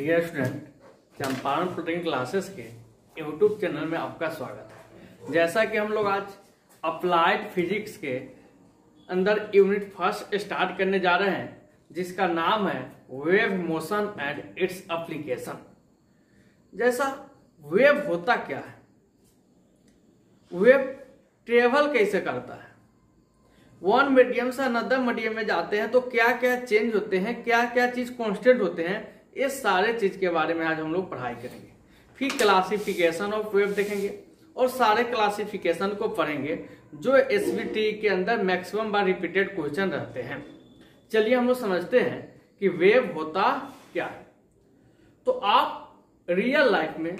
Dear student, Champaran protein classes के YouTube channel में आपका स्वागत है। जैसा कि हम लोग आज अप्लाइड फिजिक्स के अंदर यूनिट फर्स्ट स्टार्ट करने जा रहे हैं, जिसका नाम है wave motion and its application. जैसा वेव होता क्या है, वेव ट्रेवल कैसे करता है, वन मीडियम से अनदर मीडियम में जाते हैं तो क्या क्या चेंज होते हैं, क्या क्या चीज कांस्टेंट होते हैं, इस सारे चीज के बारे में आज हम लोग पढ़ाई करेंगे। फिर क्लासिफिकेशन ऑफ वेव देखेंगे और सारे क्लासिफिकेशन को पढ़ेंगे जो एसवीटी के अंदर मैक्सिमम बार रिपीटेड क्वेश्चन रहते हैं। चलिए हम लोग समझते हैं कि वेव होता क्या है। तो आप रियल लाइफ में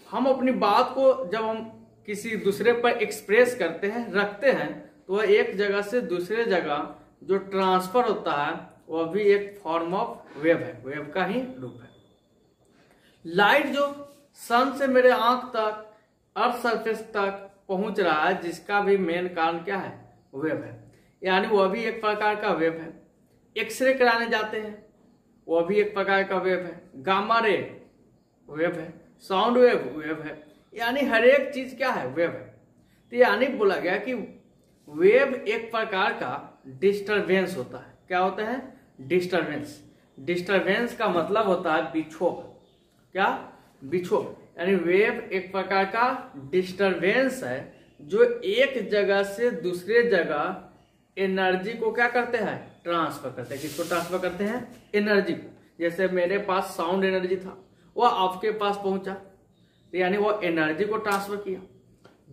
हम अपनी बात को जब हम किसी दूसरे पर एक्सप्रेस करते हैं, रखते हैं, तो वह एक जगह से दूसरे जगह जो ट्रांसफर होता है वह भी एक फॉर्म ऑफ वेव है, वेव का ही रूप है। लाइट जो सन से मेरे आंख तक, अर्थ सरफेस तक पहुंच रहा है, जिसका भी मेन कारण क्या है, वेव है, यानी वह भी एक प्रकार का वेव है। एक्सरे कराने जाते हैं, वह भी एक प्रकार का वेव है। गामा रे वेव है, साउंड वेव वेव है, यानी हर एक चीज क्या है, वेव है। तो यानी बोला गया कि वेव एक प्रकार का डिस्टरबेंस होता है। क्या होता है, डिस्टरबेंस। डिस्टरबेंस का मतलब होता है विक्षोभ। क्या, विक्षोभ। यानी वेव एक प्रकार का डिस्टरबेंस है जो एक जगह से दूसरे जगह एनर्जी को क्या करते हैं, ट्रांसफर करते हैं। किसको ट्रांसफर करते हैं, एनर्जी को। जैसे मेरे पास साउंड एनर्जी था, वह आपके पास पहुंचा, तो यानी वो एनर्जी को ट्रांसफर किया।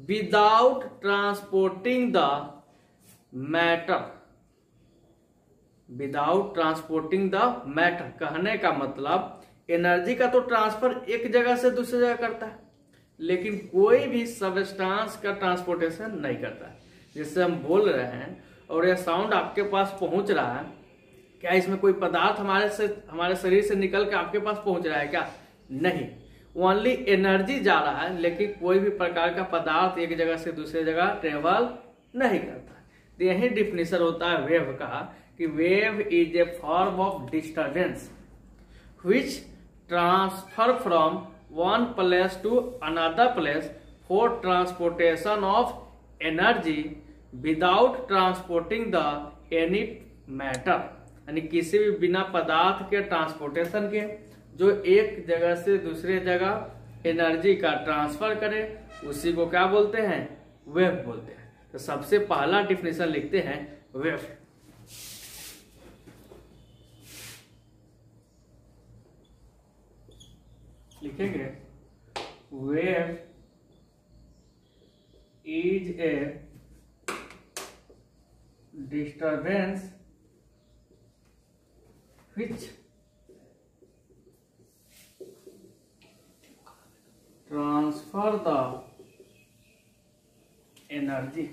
Without transporting the matter, without transporting the matter कहने का मतलब एनर्जी का तो ट्रांसफर एक जगह से दूसरी जगह करता है, लेकिन कोई भी सबस्टांस का ट्रांसपोर्टेशन नहीं करता है। जैसे हम बोल रहे हैं और यह साउंड आपके पास पहुंच रहा है, क्या इसमें कोई पदार्थ हमारे शरीर से निकल के आपके पास पहुंच रहा है, क्या, नहीं। ओनली एनर्जी जा रहा है, लेकिन कोई भी प्रकार का पदार्थ एक जगह से दूसरी जगह ट्रेवल नहीं करता। तो यही डिफिनेशन होता है वेव का, कि wave is a form of disturbance which transfer from one place to another place for transportation of energy without transporting the any matter. यानी किसी भी बिना पदार्थ के ट्रांसपोर्टेशन के जो एक जगह से दूसरे जगह एनर्जी का ट्रांसफर करे, उसी को क्या बोलते हैं, वेव बोलते हैं। तो सबसे पहला डिफिनेशन लिखते हैं वेव। लिखेंगे wave is a disturbance which transfer the energy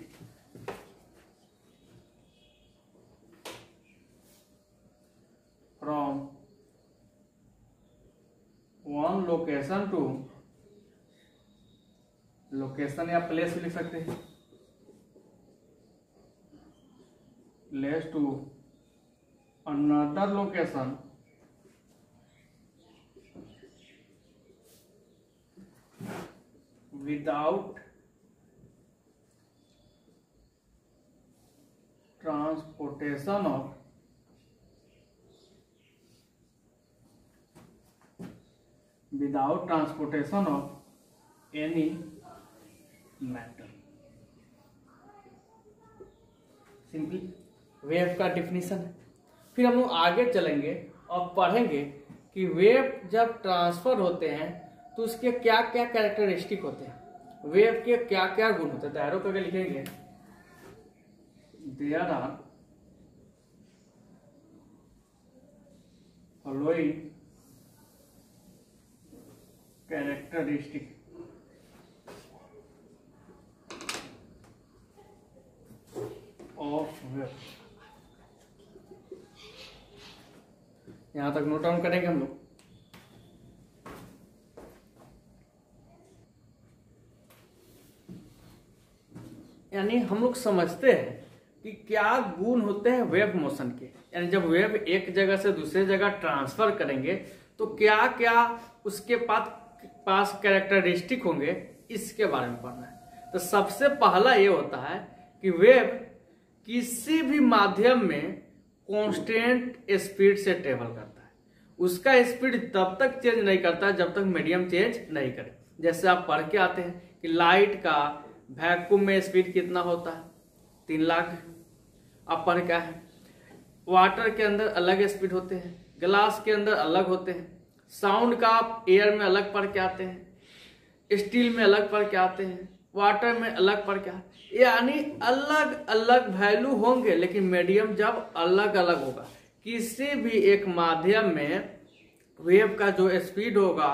from one location to location या प्लेस लिख सकते हैं, place to another location without transportation of any matter। Simply wave का डिफिनीशन है। फिर हम लोग आगे चलेंगे और पढ़ेंगे कि वेव जब ट्रांसफर होते हैं तो उसके क्या क्या कैरेक्टरिस्टिक होते हैं, वेव के क्या क्या गुण होते हैं। तैयारों करके लिखेंगे, there are following characteristic of wave. यहां तक नोट डाउन करेंगे हम लोग। यानी हम लोग समझते हैं कि क्या गुण होते हैं वेव मोशन के। यानी जब वेव एक जगह से दूसरे जगह ट्रांसफर करेंगे तो क्या क्या उसके पास कैरेक्टरिस्टिक होंगे, इसके बारे में पढ़ना है। तो सबसे पहला ये होता है कि वेव किसी भी माध्यम में कांस्टेंट स्पीड से ट्रेवल करता है। उसका स्पीड तब तक चेंज नहीं करता जब तक मीडियम चेंज नहीं करे। जैसे आप पढ़ के आते हैं कि लाइट का वैक्यूम में स्पीड कितना होता है, 3 लाख। आप पढ़ क्या है, वाटर के अंदर अलग स्पीड होते हैं, ग्लास के अंदर अलग होते हैं, साउंड का आप एयर में अलग पढ़ के आते हैं, स्टील में अलग पढ़ के आते हैं, वाटर में अलग पढ़ के आते हैं। यानी अलग अलग वैल्यू होंगे, लेकिन मीडियम जब अलग अलग होगा। किसी भी एक माध्यम में वेव का जो स्पीड होगा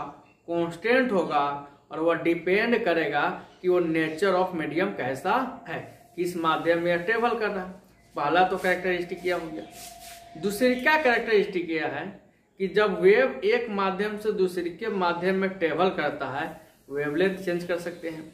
कांस्टेंट होगा, और वह डिपेंड करेगा कि वो नेचर ऑफ मीडियम कैसा है, किस माध्यम में ट्रेवल कर रहा है। पहला तो कैरेक्टरिस्टिक यह हो गया। दूसरी क्या कैरेक्टरिस्टिक यह है कि जब वेव एक माध्यम से दूसरे के माध्यम में ट्रेवल करता है, वेवलेंथ चेंज कर सकते हैं,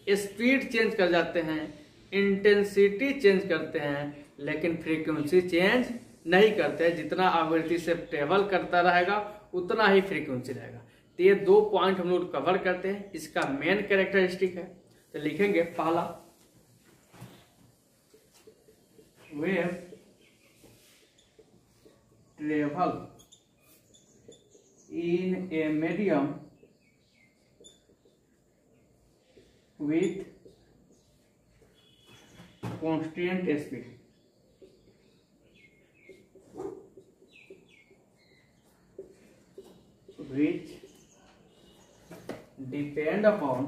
स्पीड चेंज कर जाते हैं, इंटेंसिटी चेंज करते हैं, लेकिन फ्रीक्वेंसी चेंज नहीं करते। जितना आवृत्ति से ट्रेवल करता रहेगा उतना ही फ्रीक्वेंसी रहेगा। तो ये 2 पॉइंट हम लोग कवर करते हैं, इसका मेन कैरेक्टरिस्टिक है। तो लिखेंगे पहला, wave travel in a medium with constant speed, which depend upon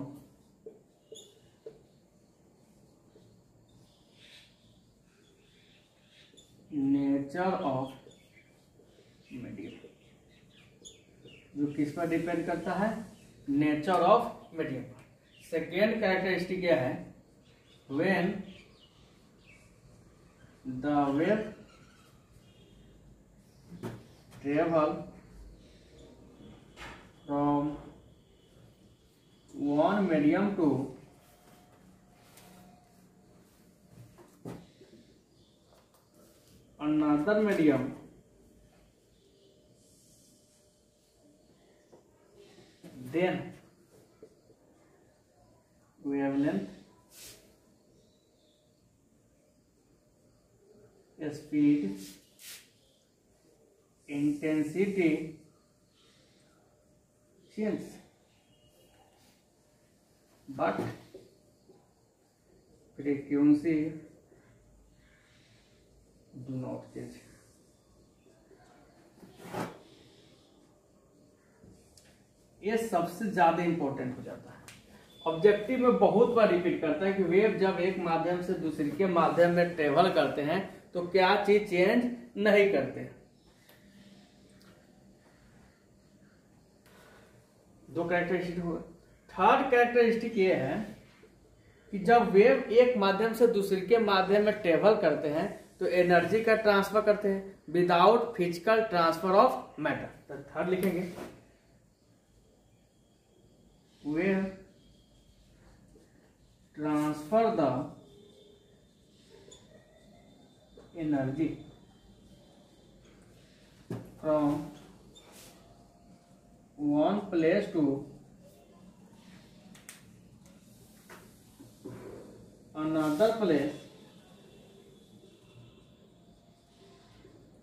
nature of medium। जो किस पर डिपेंड करता है, नेचर ऑफ मीडियम पर। सेकेंड कैरेक्टरिस्टिक यह है, when the wave travel from one medium to another medium, then wavelength, speed, intensity change, but frequency do not change। ये सबसे ज्यादा इंपॉर्टेंट हो जाता है। ऑब्जेक्टिव में बहुत बार रिपीट करता है कि वेव जब एक माध्यम से दूसरे के माध्यम में ट्रेवल करते हैं तो क्या चीज चेंज नहीं करते। 2 कैरेक्टरिस्टिक हुआ। थर्ड कैरेक्टरिस्टिक ये है कि जब वेव एक माध्यम से दूसरे के माध्यम में ट्रेवल करते हैं तो एनर्जी का ट्रांसफर करते हैं without physical transfer of matter. तो थर्ड लिखेंगे, wave transfer the energy from one place to another place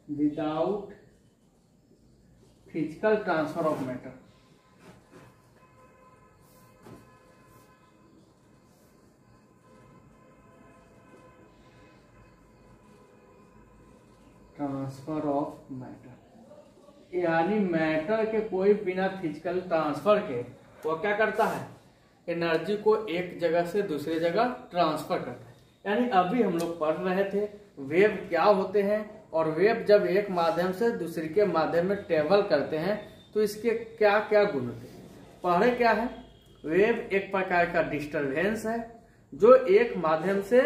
without physical transfer of matter। Transfer of matter यानी मैटर के कोई बिना फिजिकल ट्रांसफर के वो क्या करता है, एनर्जी को एक जगह से दूसरी जगह ट्रांसफर करता है। यानी अभी हम लोग पढ़ रहे थे वेव क्या होते हैं, और वेव जब एक माध्यम से दूसरे के माध्यम में ट्रेवल करते हैं तो इसके क्या क्या गुण होते हैं। पढ़े क्या है, वेव एक प्रकार का डिस्टरबेंस है जो एक माध्यम से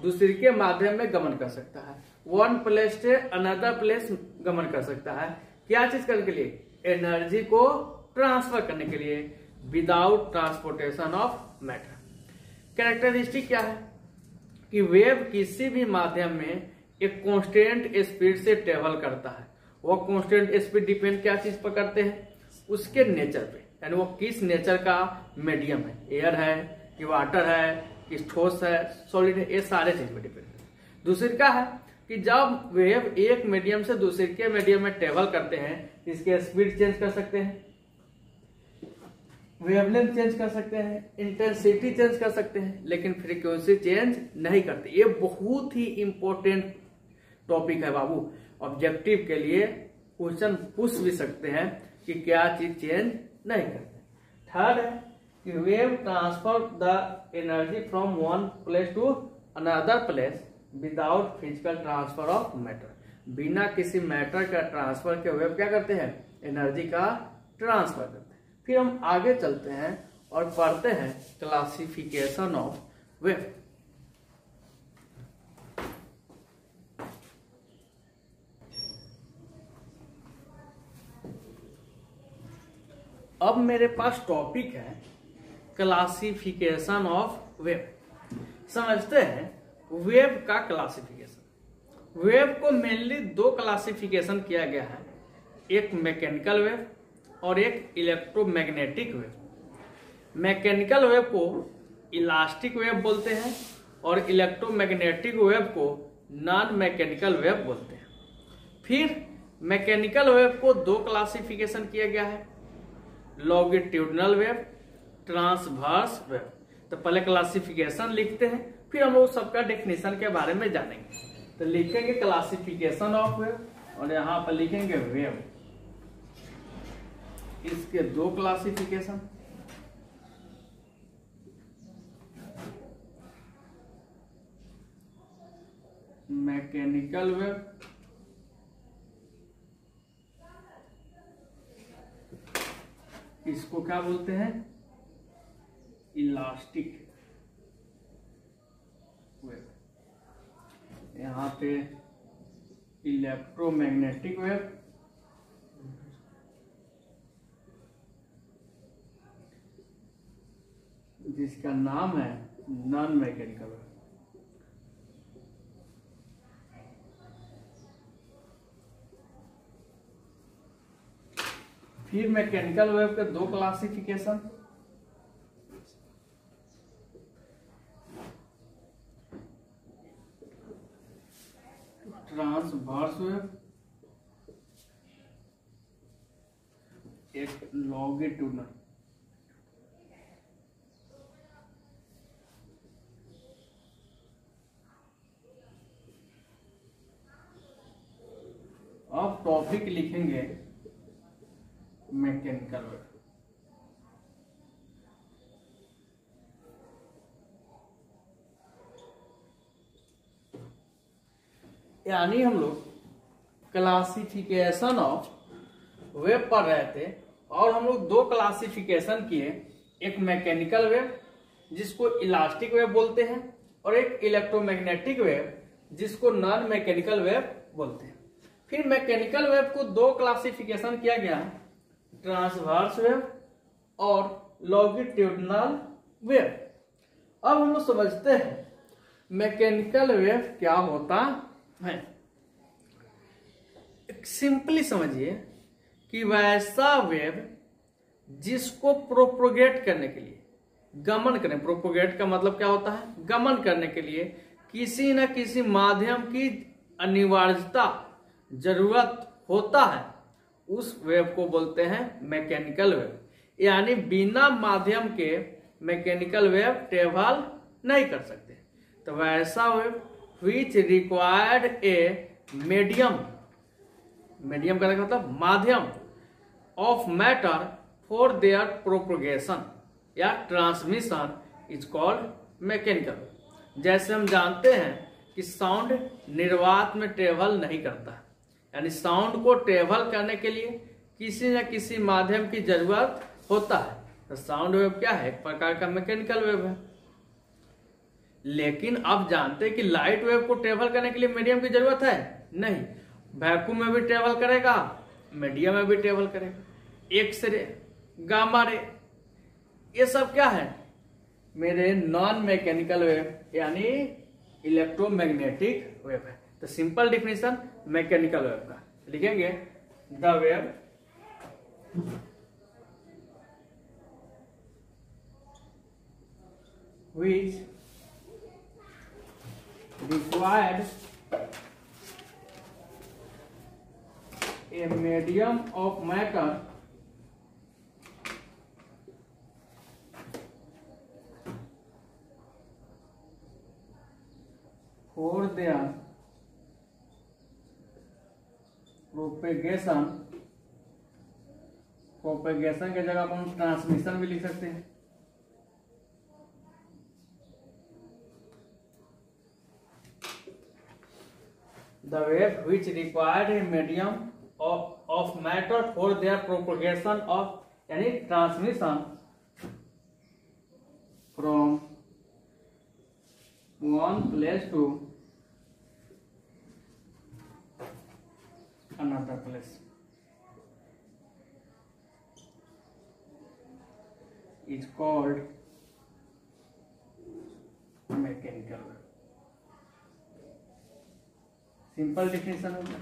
दूसरे के माध्यम में गमन कर सकता है, वन प्लेस से अनदर प्लेस गमन कर सकता है। क्या चीज करने के लिए, एनर्जी को ट्रांसफर करने के लिए, without transportation of matter. Characteristic क्या है कि वेव किसी भी माध्यम में एक कांस्टेंट स्पीड से ट्रेवल करता है, वो कांस्टेंट स्पीड डिपेंड क्या चीज पर करते हैं, उसके नेचर पे, यानी वो किस नेचर का मीडियम है, एयर है कि वाटर है कि ठोस है सॉलिड है, ये सारे चीज पे डिपेंड है। दूसरी क्या है कि जब वेव एक मीडियम से दूसरे के मीडियम में ट्रेवल करते हैं, इसके स्पीड चेंज कर सकते हैं, वेवलेंथ चेंज कर सकते हैं, इंटेंसिटी चेंज कर सकते हैं, लेकिन फ्रीक्वेंसी चेंज नहीं करते। ये बहुत ही इंपॉर्टेंट टॉपिक है बाबू। ऑब्जेक्टिव के लिए क्वेश्चन पूछ भी सकते हैं कि क्या चीज चेंज नहीं करते। थर्ड है कि wave transfer the energy from one place to another place without physical transfer of matter. बिना किसी मैटर का ट्रांसफर के वेव क्या करते हैं, एनर्जी का ट्रांसफर करते हैं। फिर हम आगे चलते हैं और पढ़ते हैं क्लासिफिकेशन ऑफ वेव। अब मेरे पास टॉपिक है क्लासिफिकेशन ऑफ वेव। समझते हैं वेव का क्लासिफिकेशन। वेव को मेनली दो क्लासिफिकेशन किया गया है, एक मैकेनिकल वेव और एक इलेक्ट्रोमैग्नेटिक वेव। मैकेनिकल वेव को इलास्टिक वेव बोलते हैं और इलेक्ट्रोमैग्नेटिक वेव को नॉन मैकेनिकल वेव बोलते हैं। फिर मैकेनिकल वेव को दो क्लासिफिकेशन किया गया है, लॉन्गिट्यूडनल वेव, ट्रांसवर्स वेव। तो पहले क्लासिफिकेशन लिखते हैं, फिर हम लोग सबका डेफिनेशन के बारे में जानेंगे। तो लिखेंगे क्लासिफिकेशन ऑफ वेव और यहाँ पर लिखेंगे वेव। इसके दो क्लासिफिकेशन, मैकेनिकल वेव इसको क्या बोलते हैं, इलास्टिक वेव। यहाँ पे इलेक्ट्रोमैग्नेटिक वेव, जिसका नाम है नॉन मैकेनिकल वेव। फिर मैकेनिकल वेव के दो क्लासिफिकेशन, ट्रांसवर्स वेव, एक लॉन्गिट्यूडनल। अब टॉपिक लिखेंगे मैकेनिकल वेव। यानी हम लोग क्लासिफिकेशन ऑफ वेव पढ़ रहे थे और हम लोग दो क्लासिफिकेशन किए, एक मैकेनिकल वेव जिसको इलास्टिक वेव बोलते हैं और एक इलेक्ट्रोमैग्नेटिक वेव जिसको नॉन मैकेनिकल वेव बोलते हैं। फिर मैकेनिकल वेव को दो क्लासिफिकेशन किया गया, ट्रांसवर्स वेव और लॉन्गिट्यूडनल वेव। अब हम लोग समझते हैं मैकेनिकल वेव क्या होता है। सिंपली समझिए कि वैसा वेव जिसको प्रोपोगेट करने के लिए, गमन करने, प्रोपोगेट का मतलब क्या होता है, गमन करने के लिए किसी न किसी माध्यम की अनिवार्यता जरूरत होता है, उस वेव को बोलते हैं मैकेनिकल वेव। यानी बिना माध्यम के मैकेनिकल वेव ट्रेवल नहीं कर सकते। तो वैसा wave which required a medium, medium का मतलब माध्यम of matter for their propagation या ट्रांसमिशन इज कॉल्ड मैकेनिकल। जैसे हम जानते हैं कि साउंड निर्वात में ट्रेवल नहीं करता, यानी साउंड को ट्रेवल करने के लिए किसी न किसी माध्यम की जरूरत होता है। तो साउंड वेव क्या है, एक प्रकार का मैकेनिकल वेव है। लेकिन अब जानते हैं कि लाइट वेव को ट्रेवल करने के लिए मीडियम की जरूरत है नहीं, वैक्यूम में भी ट्रेवल करेगा, मीडियम में भी ट्रेवल करेगा। एक्सरे, गामा रे, ये सब क्या है मेरे नॉन मैकेनिकल वेव यानी इलेक्ट्रोमैग्नेटिक वेव है। तो सिंपल डिफिनेशन मैकेनिकल वेव का। लिखेंगे the wave which required a medium of matter for their propagation की जगह अपन ट्रांसमिशन भी लिख सकते हैं। The wave which required a medium of matter for their propagation of यानी transmission from one place to another place is called mechanical wave। Simple definition हो गया।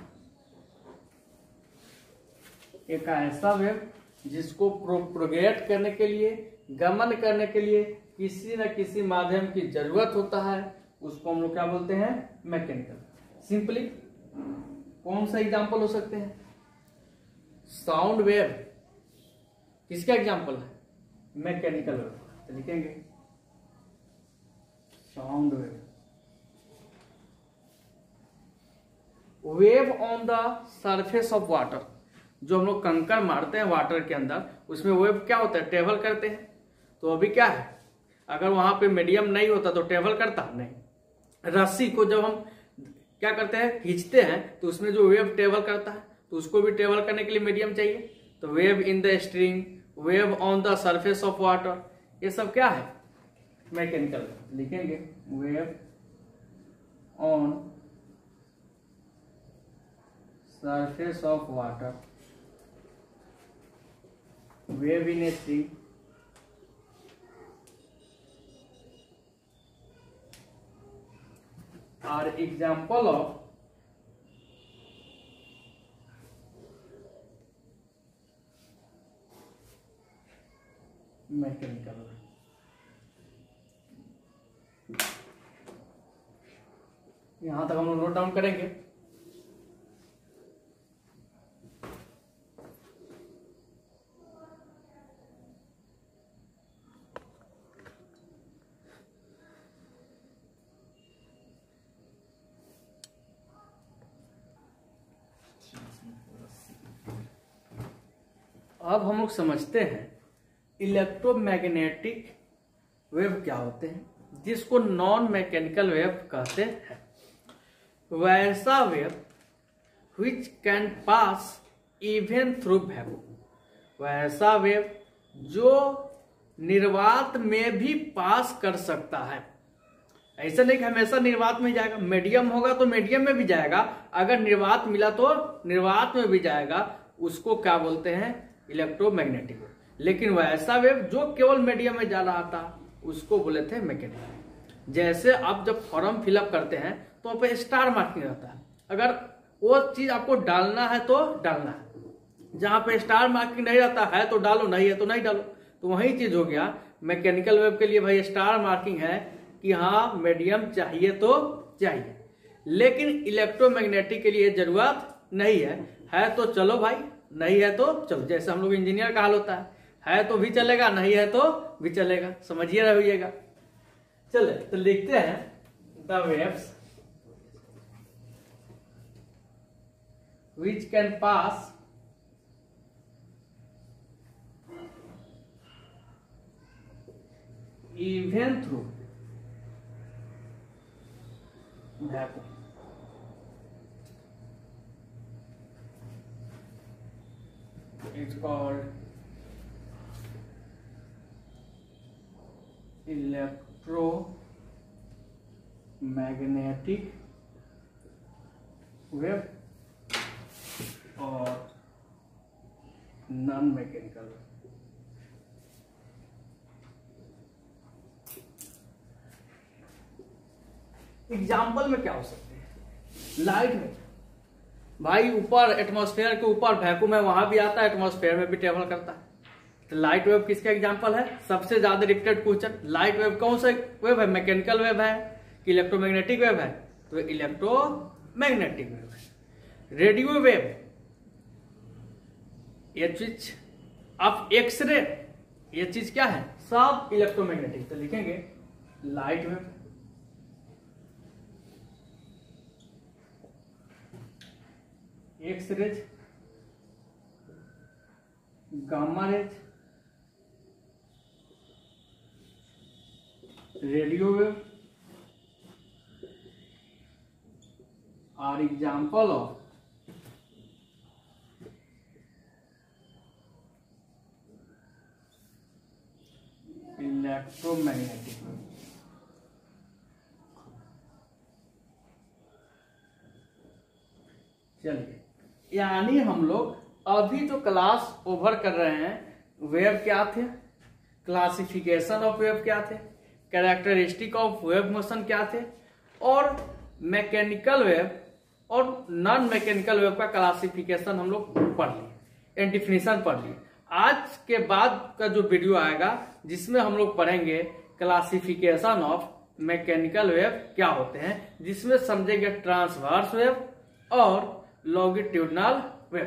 एक ऐसा वेव जिसको प्रोपगेट करने के लिए, गमन करने के लिए किसी न किसी माध्यम की जरूरत होता है, उसको हम लोग क्या बोलते हैं? मैकेनिकल। सिंपली कौन सा एग्जांपल हो सकते हैं? साउंड वेव किसका एग्जांपल है? Mechanical wave. तो लिखेंगे sound wave. Wave on the surface of water, जो हम लोग कंकड़ मारते हैं वाटर के अंदर, उसमें वेव क्या होता है? ट्रेवल करते हैं। तो अभी क्या है, अगर वहां पे मीडियम नहीं होता तो ट्रेवल करता नहीं। रस्सी को जब हम क्या करते हैं, खींचते हैं, तो उसमें जो वेव ट्रेवल करता है, तो उसको भी ट्रेवल करने के लिए मीडियम चाहिए। तो wave in the string, wave on the surface of water, ये सब क्या है? मैकेनिकल। लिखेंगे wave on surface of water, wave in a sea, are example of mechanical। यहां तक हम लोग नोट डाउन करेंगे। अब हम लोग समझते हैं इलेक्ट्रोमैग्नेटिक वेव क्या होते हैं, जिसको नॉन मैकेनिकल वेव कहते हैं। वैसा wave which can pass even through vacuum, वैसा वेव जो निर्वात में भी पास कर सकता है। ऐसा नहीं कि हमेशा निर्वात में जाएगा, मीडियम होगा तो मीडियम में भी जाएगा, अगर निर्वात मिला तो निर्वात में भी जाएगा, उसको क्या बोलते हैं? इलेक्ट्रोमैग्नेटिक। लेकिन वैसा वेव जो केवल मीडियम में जा रहा था, उसको बोले थे मैकेनिकल। जैसे आप जब फॉर्म फिलअप करते हैं तो वहां पे स्टार मार्किंग रहता है, अगर वो चीज आपको डालना है तो डालना है, जहां पे स्टार मार्किंग नहीं रहता है तो डालो, नहीं है तो नहीं डालो। तो वही चीज हो गया मैकेनिकल वेव के लिए। भाई स्टार मार्किंग है कि हाँ मीडियम चाहिए तो चाहिए, लेकिन इलेक्ट्रोमैग्नेटिक के लिए जरूरत नहीं है तो चलो भाई, नहीं है तो चलो। जैसे हम लोग इंजीनियर का हाल होता है तो भी चलेगा, नहीं है तो भी चलेगा, समझिए रहिएगा। चले तो लिखते हैं the waves which can pass even through vacuum। It's called electromagnetic wave और नॉन मैकेनिकल। एग्जाम्पल में क्या हो सकते हैं? लाइट में भाई ऊपर एटमॉस्फेयर के ऊपर वैक्यूम है, वहां भी आता है, एटमॉस्फेयर में भी ट्रेवल करता है। तो लाइट वेव किसका एग्जांपल है? सबसे ज्यादा रिपीटेड क्वेश्चन। लाइट वेव कौन सा वेव है? मैकेनिकल वेव है कि इलेक्ट्रोमैग्नेटिक वेव है? तो इलेक्ट्रोमैग्नेटिक वेव है। रेडियो वेव, ये चीज, अब एक्सरे, ये चीज क्या है? सब इलेक्ट्रोमैग्नेटिक। तो लिखेंगे light wave, X rays, gamma rays, radio wave are example of electromagnetic wave. चलिए, यानी हम लोग अभी जो क्लास ओवर कर रहे हैं, वेव क्या थे, क्लासिफिकेशन ऑफ वेव क्या थे, कैरेक्टरिस्टिक ऑफ वेव मोशन क्या थे, और मैकेनिकल वेव और नॉन मैकेनिकल वेव का क्लासिफिकेशन हम लोग पढ़ लिए, डेफिनेशन पढ़ लिए। आज के बाद का जो वीडियो आएगा जिसमें हम लोग पढ़ेंगे क्लासिफिकेशन ऑफ मैकेनिकल वेव क्या होते हैं, जिसमें समझेंगे ट्रांसवर्स वेव और लॉन्गिट्यूडनल वेव।